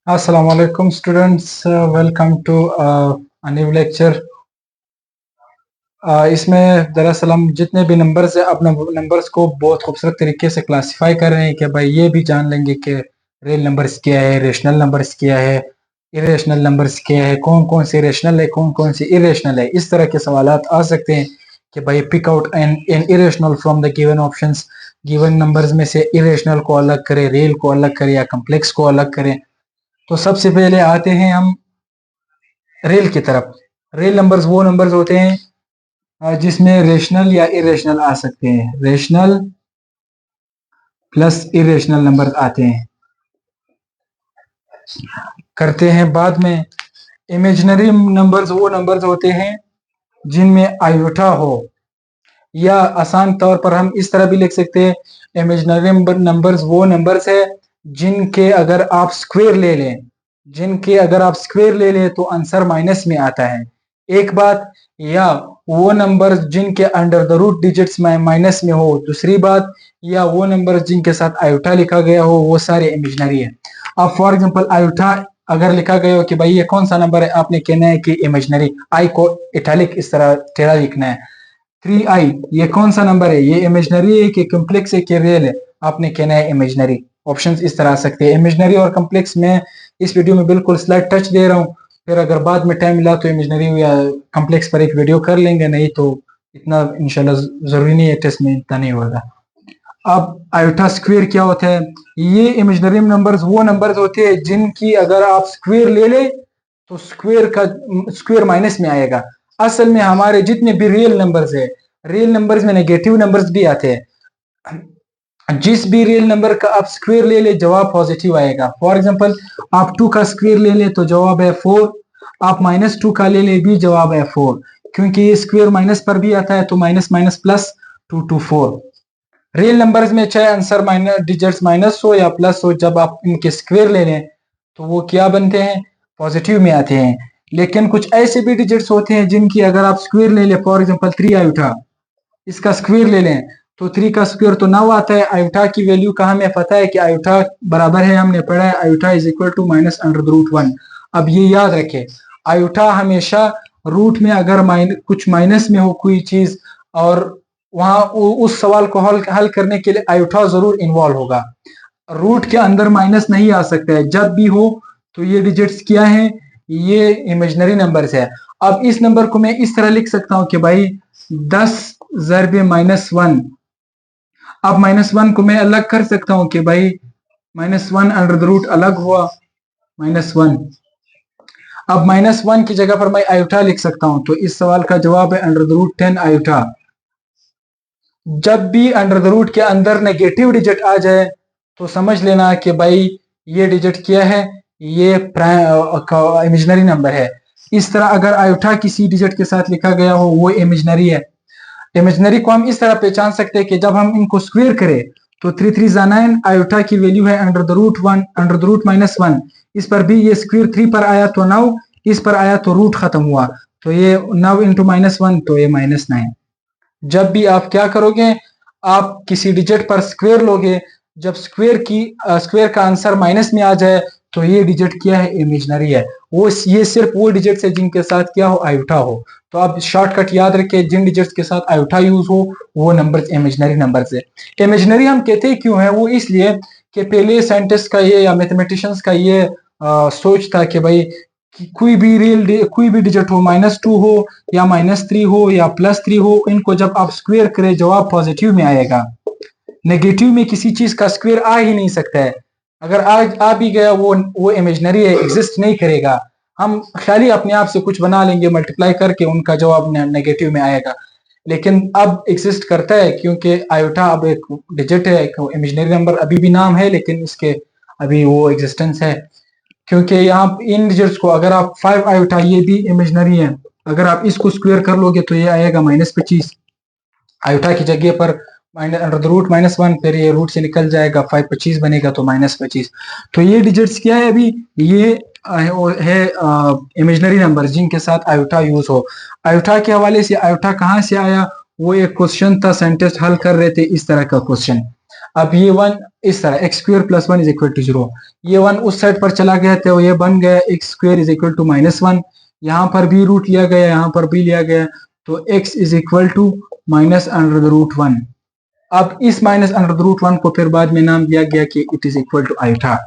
Assalamu alaikum students, welcome to a new lecture. इसमें दरअसल हम जितने भी नंबर्स है अपने नंबर्स को बहुत खूबसूरत तरीके से क्लासिफाई कर रहे हैं कि भाई ये भी जान लेंगे कि रियल नंबर्स क्या है, रेशनल नंबर्स क्या है, इरेशनल नंबर्स क्या है, कौन कौन से रेशनल है, कौन कौन से इरेशनल है। इस तरह के सवालात आ सकते हैं कि भाई pick out an irrational from the given options. Given numbers में से इरेशनल को अलग करें, रियल को अलग करें या कम्प्लेक्स को अलग करें। तो सबसे पहले आते हैं हम रेल की तरफ। रेल नंबर्स वो नंबर्स होते हैं जिसमें रेशनल या इरेशनल आ सकते हैं। रेशनल प्लस इरेशनल नंबर्स आते हैं। करते हैं बाद में। इमेजिनरी नंबर्स वो नंबर्स होते हैं जिनमें आयोटा हो, या आसान तौर पर हम इस तरह भी लिख सकते हैं, इमेजिनरी नंबर्स वो नंबर्स है जिनके अगर आप स्क्वायर ले लें, जिनके अगर आप स्क्वायर ले लें तो आंसर माइनस में आता है, एक बात। या वो नंबर जिनके अंडर द रूट डिजिट्स में माइनस में हो, दूसरी बात। या वो नंबर जिनके साथ आयोटा लिखा गया हो, वो सारे इमेजिनरी है। अब फॉर एग्जांपल आयोटा अगर लिखा गया हो कि भाई ये कौन सा नंबर है, आपने कहना है कि इमेजिनरी। आई को इटैलिक इस तरह टेढ़ा लिखना है। 3i ये कौन सा नंबर है, ये इमेजिनरी है कि कम्प्लेक्स है कि रियल है, आपने कहना है इमेजिनरी। ऑप्शंस इस तरह आ सकते हैं। इमेजिनरी और कम्प्लेक्स में इस वीडियो में बिल्कुल स्लाइड टच दे रहा हूँ, फिर अगर बाद में टाइम मिला तो इमेजिनरी या कम्प्लेक्स पर एक वीडियो कर लेंगे, नहीं तो इतना इंशाल्लाह जरूरी नहीं है, टेस्ट में इतना नहीं होगा। अब आयोटा स्क्वायर क्या होता है? ये इमेजिनरी नंबर्स वो नंबर्स होते हैं जिनकी अगर आप स्क्वायर ले ले तो स्क्वायर माइनस में आएगा। असल में हमारे जितने भी रियल नंबर्स है, रियल नंबर्स में नेगेटिव नंबर्स भी आते हैं। जिस भी रियल नंबर का आप स्क्वायर ले ले जवाब पॉजिटिव आएगा। फॉर एग्जांपल आप 2 का स्क्वायर ले ले तो जवाब है 4, आप -2 का ले ले भी जवाब है 4, क्योंकि ये स्क्वायर माइनस पर भी आता है तो minus minus plus 2 to 4। Real numbers में चाहे आंसर माइनस डिजिट्स माइनस हो या प्लस हो, जब आप इनके स्क्वायर ले लें तो वो क्या बनते हैं, पॉजिटिव में आते हैं। लेकिन कुछ ऐसे भी डिजिट्स होते हैं जिनकी अगर आप स्क्वायर ले लें, फॉर एग्जांपल 3 आयोटा, इसका स्क्वायर ले लें तो 3 का स्क्वायर तो 9 आता है। आयोटा की वैल्यू का हमें पता है कि आयोटा बराबर है, हमने पढ़ा है iota is equal to minus under the root 1। अब ये याद रखें, आयोटा हमेशा रूट में अगर कुछ माइनस में हो कोई चीज, और वहां उस सवाल को हल करने के लिए आयोटा जरूर इन्वॉल्व होगा। रूट के अंदर माइनस नहीं आ सकता है, जब भी हो तो ये डिजिट्स क्या है, ये इमेजिनरी नंबर्स है। अब इस नंबर को मैं इस तरह लिख सकता हूं कि भाई 10 ज़रबे -1। अब -1 को मैं अलग कर सकता हूं कि भाई -1 अंडर द रूट अलग हुआ -1। अब -1 की जगह पर मैं आयोटा लिख सकता हूं, तो इस सवाल का जवाब है अंडर द रूट 10 आयोटा। जब भी अंडर द रूट के अंदर नेगेटिव डिजिट आ जाए तो समझ लेना कि भाई ये डिजिट क्या है, ये इमेजिनरी नंबर है। इस तरह अगर आयोटा किसी डिजिट के साथ लिखा गया हो वो इमेजिनरी है। इमेजिनरी को हम इस तरह पहचान सकते हैं कि जब हम इनको स्क्वायर करें तो 3 3 जा 9, आयोटा की वैल्यू है under the root 1 under the root -1। इस पर भी ये स्क्वायर 3 पर आया तो 9, इस पर आया तो रूट खत्म हुआ, तो ये 9 इंटू -1 तो ये -9। जब भी आप क्या करोगे, आप किसी डिजिट पर स्क्वायर लोगे, जब स्क्वायर का आंसर माइनस में आ जाए तो ये डिजिट क्या है, इमेजिनरी है। वो ये सिर्फ वो डिजिट है जिनके साथ क्या हो, आयोटा हो। तो आप शॉर्टकट याद रखें, जिन डिजिट्स के साथ आयोटा यूज हो वो नंबर इमेजिनरी नंबर है। इमेजिनरी हम कहते क्यों है, वो इसलिए कि पहले साइंटिस्ट का ये या मैथमेटिशियंस का ये सोच था कि भाई कि कोई भी डिजिट हो, -2 हो या -3 हो या +3 हो, इनको जब आप स्क्वायर करें जवाब पॉजिटिव में आएगा। नेगेटिव में किसी चीज का स्क्वायर आ ही नहीं सकता है। अगर आज आ भी गया वो इमेजिनरी है, एग्जिस्ट नहीं करेगा। हम खाली अपने आप से कुछ बना लेंगे मल्टीप्लाई करके, उनका जवाब नेगेटिव में आएगा। लेकिन अब एग्जिस्ट करता है क्योंकि आयोटा अब एक डिजिट है, इमेजिनरी नंबर अभी भी नाम है लेकिन इसके अभी वो एग्जिस्टेंस है। क्योंकि यहाँ इन डिजिट्स को अगर आप 5 आयोटा, ये भी इमेजिनरी है, अगर आप इसको स्क्वायर कर लोगे तो ये आएगा -25। आयोटा की जगह पर अंडर द रूट -1, फिर ये रूट से निकल जाएगा 5 25 बनेगा तो -25। तो ये डिजिट्स क्या है, अभी ये है इमेजिनरी नंबर जिनके साथ आयोटा यूज हो। आयोटा के हवाले से आयोटा कहाँ से आया, वो एक क्वेश्चन था, साइंटिस्ट हल कर रहे थे इस तरह का क्वेश्चन। अब ये 1 इस तरह x square plus 1 is equal to 0, ये 1 उस साइड पर चला गया तो ये बन गया x square is equal to -1, यहाँ पर भी रूट लिया गया, यहाँ पर भी लिया गया, तो x इज इक्वल टू -√1। अब इस -√1 को फिर बाद में नाम दिया गया कि it is equal to iota.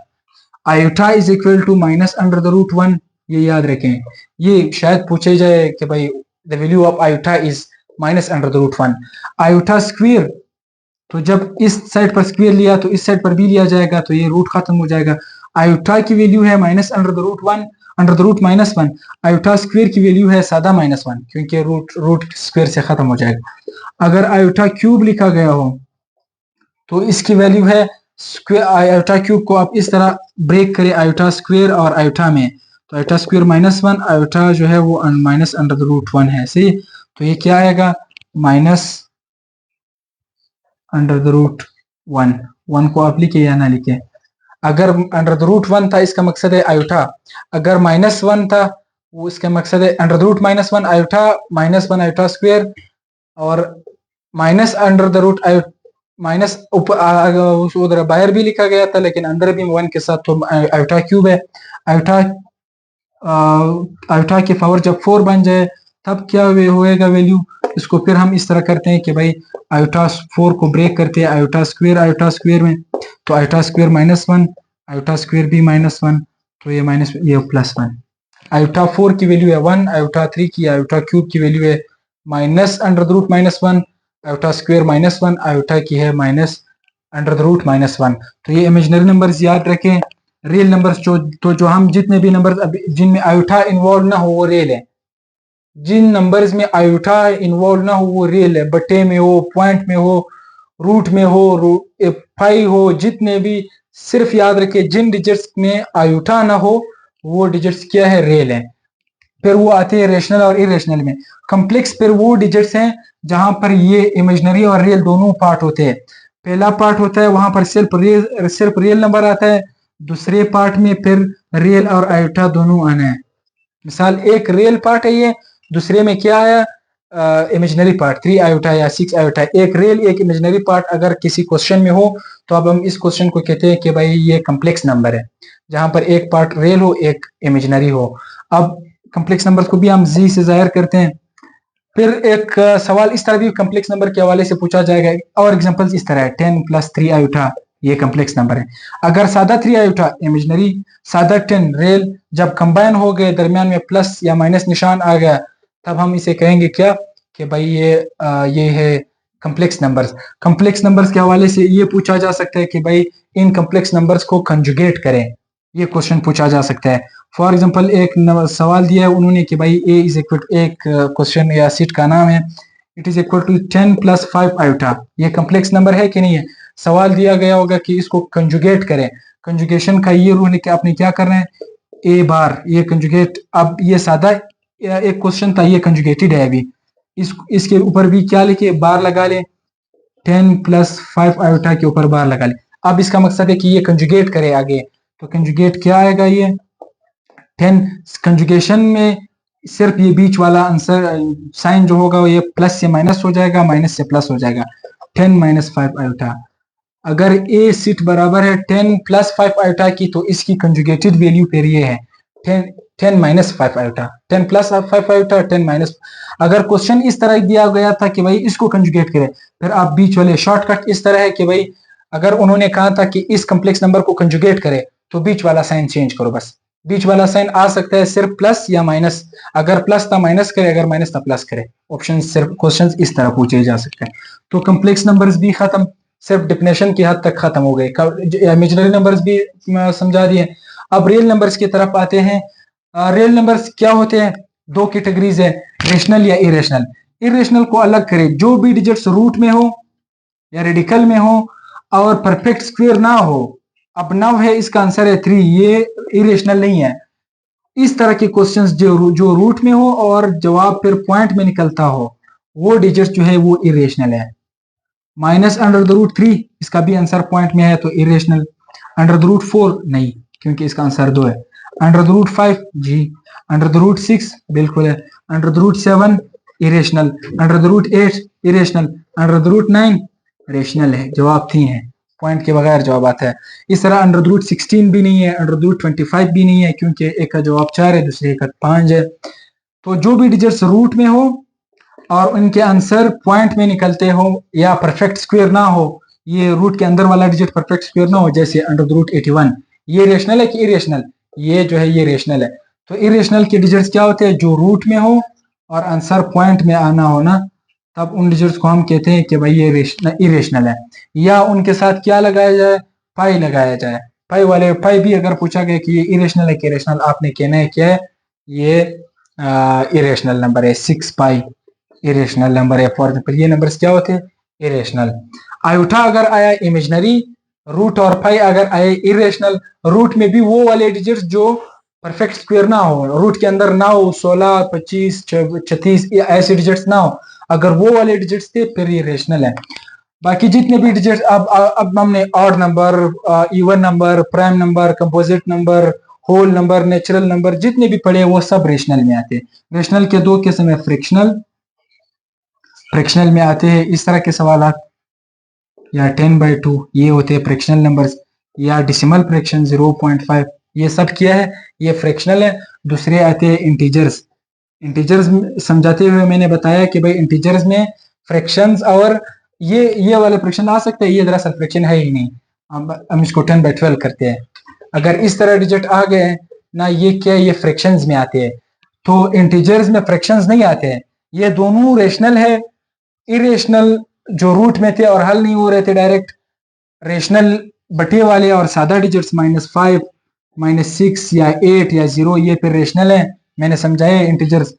Iota is equal to -√1, ये याद रखें। ये शायद पूछे जाए कि भाई the value of iota is -√1। Iota square, तो जब इस साइड पर स्क्वायर लिया तो इस साइड पर भी लिया जाएगा, तो ये रूट खत्म हो जाएगा। आयोटा की वैल्यू है -√1 √-1, आयोटा स्क्वायर की वैल्यू है सादा -1, क्योंकि रूट स्क्वायर से खत्म हो जाएगा। अगर आयोटा क्यूब लिखा गया हो तो इसकी वैल्यू है स्क्वायर, आयोटा क्यूब को आप इस तरह ब्रेक करें आयोटा स्क्वायर और आयोटा में, तो आयोटा स्क्वायर -1, आयोटा जो है वो -√1 है, सही। तो ये क्या आएगा, -√1 को आप लिखे या ना लिखे। अगर √1 था इसका मकसद है आयोटा, अगर -1 था वो इसका मकसद है √-1 आयोटा -1 आयोटा स्क्वायर, और माइनस उधर बाहर भी लिखा गया था लेकिन अंदर भी 1 के साथ, तो आयोटा क्यूब है। आयोटा आयोटा की पावर जब 4 बन जाए तब क्या होएगा वैल्यू, इसको फिर हम इस तरह करते हैं कि भाई आयोटा 4 को ब्रेक करते हैं आयोटा स्क्वायर में, तो आयोटा स्क्वायर -1, आयोटा स्क्वायर भी -1, तो ये +1। आयोटा 4 की वैल्यू है 1, आयोटा 3 की आयोटा क्यूब की वैल्यू है -√-1, आयोटा स्क्वायर -1, आयोटा की है -√-1। तो ये इमेजिनरी नंबर्स याद रखें। रियल नंबर्स जो हम जितने भी नंबर्स जिनमें आयोटा इन्वॉल्व ना हो वो रियल है, जिन नंबर्स में आयोटा इन्वॉल्व ना हो वो रियल है, बटे में हो, पॉइंट में हो, रूट में हो, पाई हो, जितने भी, सिर्फ याद रखिए जिन डिजिट्स में आयोटा ना हो वो डिजिट्स क्या है, रियल है। फिर वो आते हैं रेशनल और इरेशनल में। कॉम्प्लेक्स फिर वो डिजिट्स हैं जहां पर ये इमेजिनरी और रियल दोनों पार्ट होते हैं। पहला पार्ट होता है वहां पर सिर्फ रियल नंबर आता है, दूसरे पार्ट में फिर रियल और आयोटा दोनों आना है। मिसाल एक रियल पार्ट है ये, दूसरे में क्या आया, इमेजिनरी पार्ट 3 आयोटा या 6 आयोटा। एक रियल एक इमेजिनरी पार्ट अगर किसी क्वेश्चन में हो तो अब हम इस क्वेश्चन को कहते हैं कि भाई ये कॉम्प्लेक्स नंबर है, जहां पर एक पार्ट रियल हो एक इमेजिनरी हो। अब कॉम्प्लेक्स नंबर को भी हम जी से जाहिर करते हैं। फिर एक सवाल इस तरह भी कॉम्प्लेक्स नंबर के हवाले से पूछा जाएगा, और एग्जांपल्स इस तरह है 10 + 3 आयोटा, ये कॉम्प्लेक्स नंबर है। अगर सादा 3 आयोटा इमेजिनरी, सादा 10 रियल, जब कंबाइन हो गए दरमियान में प्लस या माइनस निशान आ गया तब हम इसे कहेंगे क्या, कि भाई ये है कॉम्प्लेक्स नंबर्स। कॉम्प्लेक्स नंबर्स के हवाले से ये पूछा जा सकता है कि भाई इन कॉम्प्लेक्स नंबर्स को कंजुगेट करें, ये क्वेश्चन पूछा जा सकता है। फॉर एग्जांपल एक सवाल दिया है उन्होंने कि भाई ए इज इक्वल टू, एक क्वेश्चन या सीट का नाम है, it is equal to 10 + 5 iota, ये कॉम्प्लेक्स नंबर है कि नहीं है। सवाल दिया गया होगा कि इसको कंजुगेट करें। कंजुगेशन का ये रूल है कि आपने क्या करना है, ए बार ये कंजुगेट, अब ये सादा एक क्वेश्चन था, ये कंजुगेटेड है अभी, इसके ऊपर भी क्या लिखे, बार लगा ले, 10 + 5 आयोटा के ऊपर बार लगा ले। अब इसका मकसद है कि ये कंजुगेट करे आगे, तो कंजुगेट क्या आएगा, ये 10 कंजुगेशन में सिर्फ ये बीच वाला आंसर साइन जो होगा ये प्लस से माइनस हो जाएगा, माइनस से प्लस हो जाएगा, 10 - 5 आयोटा। अगर ए सीट बराबर है 10 + 5 आयोटा की तो इसकी कंजुगेटेड वैल्यू फिर ये है 10 - 5 आयोटा, 10 + 5 आयोटा, 10 - अगर क्वेश्चन इस तरह दिया गया था कि भाई इसको कंजुगेट करें, फिर आप बीच वाले शॉर्टकट इस तरह है कि भाई अगर उन्होंने कहा था कि इस कॉम्प्लेक्स नंबर को कंजुगेट करे तो बीच वाला साइन चेंज करो, बस बीच वाला साइन आ सकता है सिर्फ प्लस या माइनस, अगर प्लस था माइनस करे, अगर माइनस था प्लस करे। ऑप्शन सिर्फ क्वेश्चंस इस तरह पूछे जा सकते हैं। तो कॉम्प्लेक्स नंबर्स भी खत्म, सिर्फ डिफिनेशन की हद तक खत्म हो गए, इमेजिनरी नंबर्स भी समझा दिए। अब रियल नंबर्स की तरफ आते हैं। रियल नंबर्स क्या होते हैं, दो कैटेगरीज है, रेशनल या इरेशनल। इरेशनल को अलग करें, जो भी डिजिट्स रूट में हो या रेडिकल में हो और परफेक्ट स्क्वायर ना हो। अब 9 है, इसका आंसर है 3, ये इरेशनल नहीं है। इस तरह के क्वेश्चंस जो रूट में हो और जवाब फिर पॉइंट में निकलता हो वो डिजिट जो है वो इरेशनल है। -√3 इसका भी आंसर पॉइंट में है तो इरेशनल। √4 नहीं, क्योंकि इसका आंसर 2 है। √5 जी, √6 बिल्कुल है, √7 इरेशनल, √8 इरेशनल, √9 रेशनल है। जवाब 3 है। पॉइंट के बगैर जवाब आता है। इस तरह अंडर रूट 16 भी नहीं है, अंडर रूट 25 भी नहीं है, क्योंकि एक का जवाब 4 है, दूसरे का 5 है। तो जो भी डिजिट्स रूट में हो और उनके आंसर पॉइंट में निकलते हो या परफेक्ट स्क्वायर ना हो, ये रूट के अंदर वाला डिजिट परफेक्ट स्क्वायर ना हो, जैसे अंडर रूट 81, ये रेशनल है कि इरेशनल? ये जो है ये रेशनल है। तो इरेशनल के डिजिट्स क्या होते हैं? जो रूट में हो और आंसर पॉइंट में आना हो ना, तब उन डिजिट्स को हम कहते हैं कि भाई ये इरेशनल है। या उनके साथ क्या लगाया जाए? पाई लगाया जाए। पाई भी अगर पूछा गया कि ये इरेशनल है कि रेशनल, आपने कहना है क्या है? ये इरेशनल नंबर है। 6 पाई इरेशनल नंबर है। फॉर एग्जाम्पल ये नंबर्स क्या होते हैं? इरेशनल। आयुटा अगर आया इमेजनरी, रूट और पाई अगर आए इरेशनल, रूट में भी वो वाले डिजिट्स जो परफेक्ट स्क्वायर ना हो, रूट के अंदर ना हो, 16, 25, 36 ऐसे डिजिट्स ना हो, अगर वो वाले डिजिट्स थे फिर ये रेशनल है। बाकी जितने भी डिजिट्स अब हमने odd number, even number, prime number, composite number, whole number, natural number जितने भी पढ़े वो सब रेशनल में आते हैं। रेशनल के दो किस्म है, फ्रैक्शनल में आते हैं इस तरह के सवाल, या 10/2 ये होते हैं फ्रैक्शनल नंबर्स, या डिसिमल फ्रैक्शन 0.5, ये सब क्या है? ये फ्रैक्शनल है। दूसरे आते हैं इंटीजर्स। इंटीजर्स समझाते हुए मैंने बताया कि भाई इंटीजर्स में फ्रैक्शंस और ये वाले फ्रैक्शन आ सकते हैं, ये दरअसल फ्रैक्शन है ही नहीं, हम इसको 10/12 करते हैं। अगर इस तरह डिजिट आ गए ना, ये क्या, ये फ्रैक्शंस में आते हैं। तो इंटीजर्स में फ्रैक्शंस नहीं आते हैं। ये दोनों रेशनल है। इरेशनल जो रूट में थे और हल नहीं हो रहे थे डायरेक्ट, रेशनल बटे वाले और सादा डिजिट्स -5, -6 या 8 या 0, ये फिर रेशनल है। मैंने समझाया इंटीजर्स।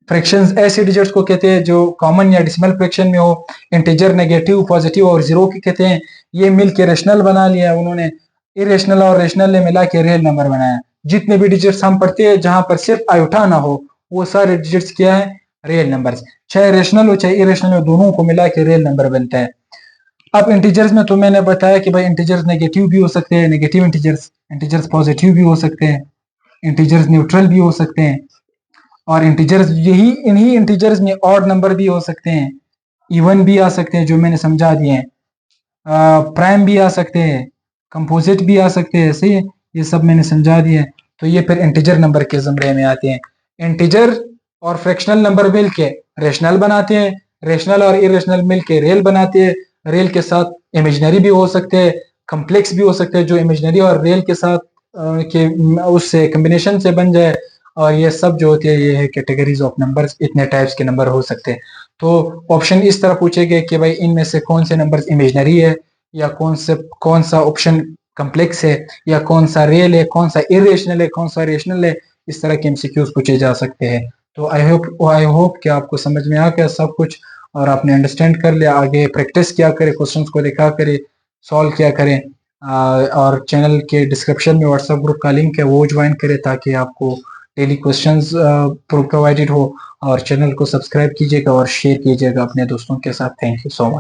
फ्रैक्शंस ऐसे डिजिट्स को कहते हैं जो कॉमन या डिसिमल फ्रैक्शन में हो। इंटीजर नेगेटिव, पॉजिटिव और जीरो की कहते हैं। ये मिलके रेशनल बना लिया उन्होंने। इरेशनल और रेशनल ने मिला के रियल नंबर बनाया। जितने भी डिजिट्स हम पढ़ते हैं जहां पर सिर्फ आयोटा ना हो, वो सारे डिजिट्स क्या है? Real numbers. चाहे रेशनल हो चाहे इरेशनल हो, दोनों को मिला के रियल नंबर बनता है। अब इंटीजर्स में तो मैंने बताया कि भाई इंटीजर्स नेगेटिव भी हो सकते हैं, नेगेटिव इंटीजर्स, इंटीजर्स पॉजिटिव भी हो सकते हैं, इंटीजर्स न्यूट्रल भी हो सकते हैं, और इंटीजर्स इन्हीं इंटीजर्स में ऑड नंबर भी हो सकते हैं, इवन भी आ सकते हैं जो मैंने समझा दिए हैं, प्राइम भी आ सकते हैं, कंपोजिट भी आ सकते हैं, सही है, ये सब मैंने समझा दिए हैं। तो ये फिर इंटीजर नंबर के ज़मरे में आते हैं। इंटीजर और फ्रैक्शनल नंबर मिल के रेशनल बनाते हैं, रेशनल और इरेशनल मिल के रियल बनाते हैं। रियल के साथ इमेजनरी भी हो सकते हैं, कम्प्लेक्स भी हो सकते हैं जो इमेजनरी और रियल के साथ के उससे कम्बिनेशन से बन जाए। और ये सब जो होते हैं ये है कैटेगरीज ऑफ नंबर्स, इतने टाइप्स के नंबर हो सकते हैं। तो ऑप्शन इस तरह पूछे गए कि भाई इनमें से कौन से नंबर्स इमेजनरी है, या कौन सा ऑप्शन कम्प्लेक्स है, या कौन सा रियल है, कौन सा इरेशनल है, कौन सा रेशनल है। इस तरह के एमसीक्यूज पूछे जा सकते हैं। तो आई होप कि आपको समझ में आ गया सब कुछ और आपने अंडरस्टैंड कर लिया। आगे प्रैक्टिस क्या करें, क्वेश्चंस को देखा करें, सॉल्व किया करें, और चैनल के डिस्क्रिप्शन में व्हाट्सएप ग्रुप का लिंक है, वो ज्वाइन करें ताकि आपको डेली क्वेश्चंस प्रोवाइडेड हो। और चैनल को सब्सक्राइब कीजिएगा और शेयर कीजिएगा अपने दोस्तों के साथ। Thank you so much.